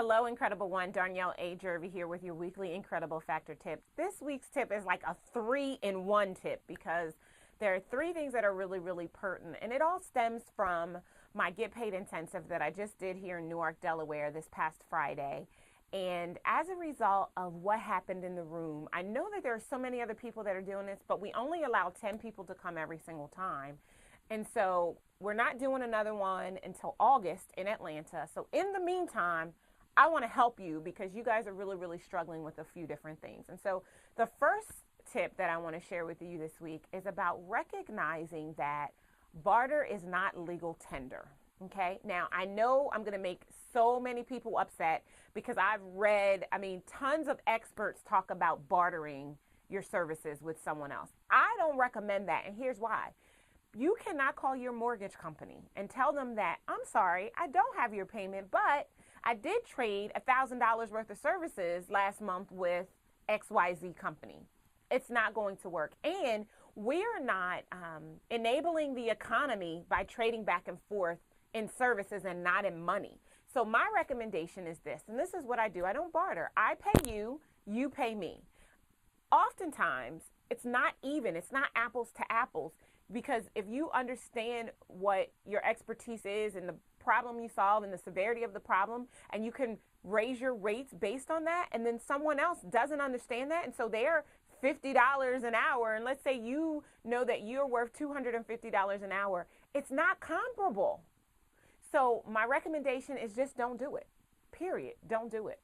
Hello, Incredible One. Darnyelle Jervey here with your weekly Incredible Factor tip. This week's tip is like a 3-in-1 tip because there are three things that are really, really pertinent. And it all stems from my Get Paid Intensive that I just did here in Newark, Delaware this past Friday. And as a result of what happened in the room, I know that there are so many other people that are doing this, but we only allow 10 people to come every single time. And so we're not doing another one until August in Atlanta. So in the meantime, I want to help you because you guys are really, really struggling with a few different things. And so the first tip that I want to share with you this week is about recognizing that barter is not legal tender. Okay. Now, I know I'm going to make so many people upset because I've read, tons of experts talk about bartering your services with someone else. I don't recommend that. And here's why. You cannot call your mortgage company and tell them that, I'm sorry, I don't have your payment, but I did trade $1,000 worth of services last month with XYZ company. It's not going to work. And we're not enabling the economy by trading back and forth in services and not in money. So my recommendation is this, and this is what I do. I don't barter. I pay you, you pay me. Oftentimes, it's not even. It's not apples to apples. Because if you understand what your expertise is and the problem you solve and the severity of the problem, and you can raise your rates based on that, and then someone else doesn't understand that, and so they're $50 an hour, and let's say you know that you're worth $250 an hour, it's not comparable. So my recommendation is just don't do it. Period. Don't do it.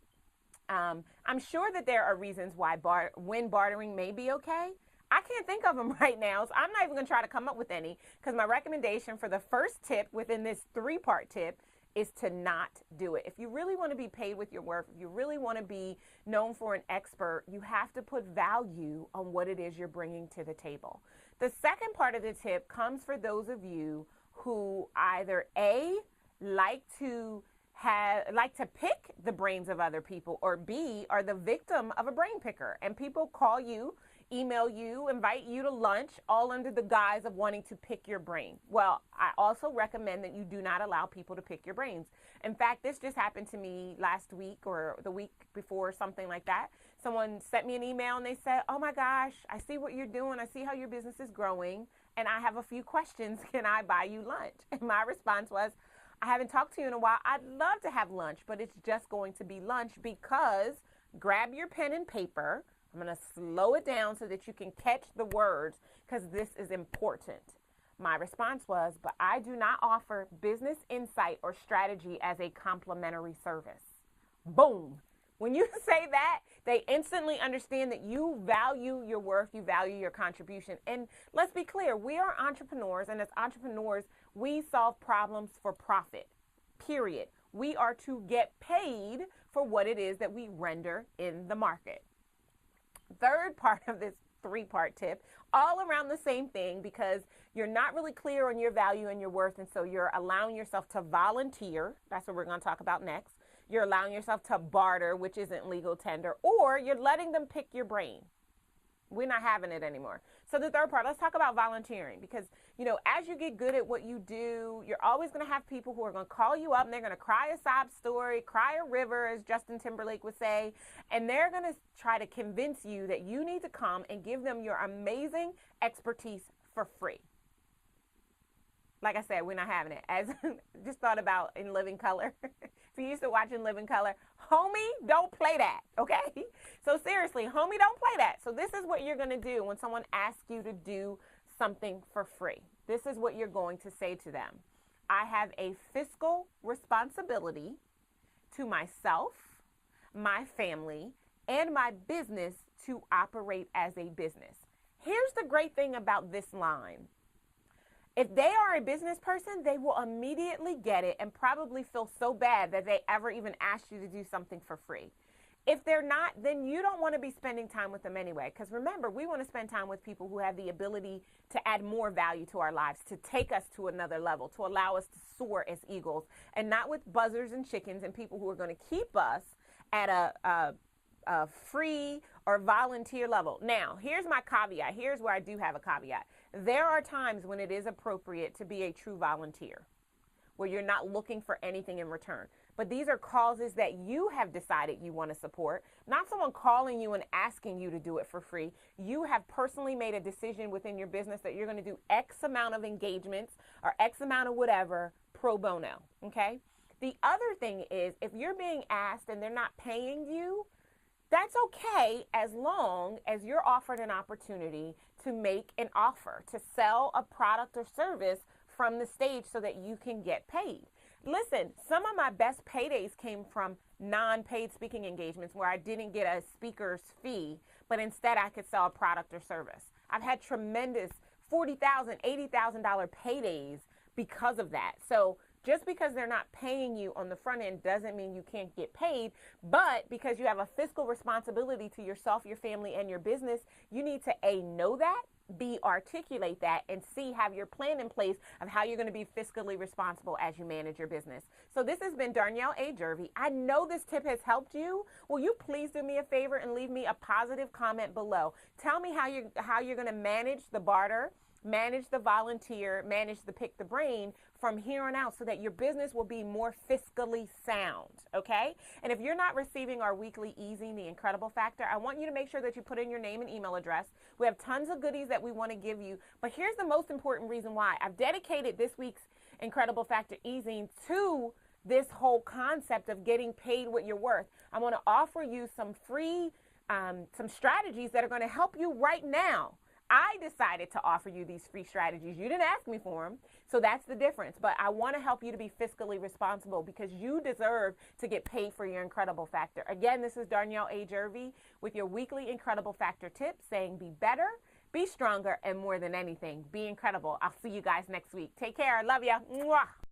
I'm sure that there are reasons why when bartering may be okay. I can't think of them right now, so I'm not even going to try to come up with any because my recommendation for the first tip within this 3-part tip is to not do it. If you really want to be paid with your work, if you really want to be known for an expert, you have to put value on what it is you're bringing to the table. The second part of the tip comes for those of you who either A, like to pick the brains of other people, or B, are the victim of a brain picker, and people call you, email you, invite you to lunch, all under the guise of wanting to pick your brain. Well, I also recommend that you do not allow people to pick your brains. In fact, this just happened to me last week or the week before, something like that. Someone sent me an email and they said, oh my gosh, I see what you're doing. I see how your business is growing, and I have a few questions. Can I buy you lunch? And my response was, I haven't talked to you in a while. I'd love to have lunch, but it's just going to be lunch because grab your pen and paper. I'm going to slow it down so that you can catch the words because this is important. My response was, but I do not offer business insight or strategy as a complimentary service. Boom. When you say that, they instantly understand that you value your worth, you value your contribution. And let's be clear, we are entrepreneurs, and as entrepreneurs, we solve problems for profit, period. We are to get paid for what it is that we render in the market. Third part of this 3-part tip, all around the same thing, because you're not really clear on your value and your worth, and so you're allowing yourself to volunteer. That's what we're going to talk about next. You're allowing yourself to barter, which isn't legal tender, or you're letting them pick your brain. We're not having it anymore. So the third part, let's talk about volunteering, because, as you get good at what you do, you're always going to have people who are going to call you up and they're going to cry a sob story, cry a river, as Justin Timberlake would say, and they're going to try to convince you that you need to come and give them your amazing expertise for free. Like I said, we're not having it. As just thought about in Living Color. If you used to watch in Living Color, homie, don't play that, okay? So seriously, homie, don't play that. So this is what you're going to do when someone asks you to do something for free. This is what you're going to say to them. I have a fiscal responsibility to myself, my family, and my business to operate as a business. Here's the great thing about this line. If they are a business person, they will immediately get it and probably feel so bad that they ever even asked you to do something for free. If they're not, then you don't want to be spending time with them anyway. Because remember, we want to spend time with people who have the ability to add more value to our lives, to take us to another level, to allow us to soar as eagles, and not with buzzers and chickens and people who are going to keep us at a free or volunteer level. Now, here's my caveat. Here's where I do have a caveat. There are times when it is appropriate to be a true volunteer, where you're not looking for anything in return. but these are causes that you have decided you want to support, not someone calling you and asking you to do it for free. You have personally made a decision within your business that you're going to do X amount of engagements or X amount of whatever pro bono, okay? The other thing is, if you're being asked and they're not paying you, that's okay as long as you're offered an opportunity to make an offer, to sell a product or service from the stage so that you can get paid. Listen, some of my best paydays came from non-paid speaking engagements where I didn't get a speaker's fee, but instead I could sell a product or service. I've had tremendous $40,000, $80,000 paydays because of that. So just because they're not paying you on the front end doesn't mean you can't get paid, but because you have a fiscal responsibility to yourself, your family, and your business, you need to A, know that, B, articulate that, and C, have your plan in place of how you're going to be fiscally responsible as you manage your business. So this has been Darnyelle A. Jervey. I know this tip has helped you. Will you please do me a favor and leave me a positive comment below? Tell me how you're going to manage the barter, manage the volunteer, manage the pick the brain from here on out so that your business will be more fiscally sound, okay? And if you're not receiving our weekly Easing the Incredible Factor, I want you to make sure that you put in your name and email address. We have tons of goodies that we want to give you, but here's the most important reason why. I've dedicated this week's Incredible Factor Easing to this whole concept of getting paid what you're worth. I want to offer you some free, some strategies that are going to help you right now. I decided to offer you these free strategies. You didn't ask me for them, so that's the difference. But I want to help you to be fiscally responsible because you deserve to get paid for your Incredible Factor. Again, this is Darnyelle A. Jervey with your weekly Incredible Factor tip saying be better, be stronger, and more than anything, be incredible. I'll see you guys next week. Take care. I love ya. Mwah.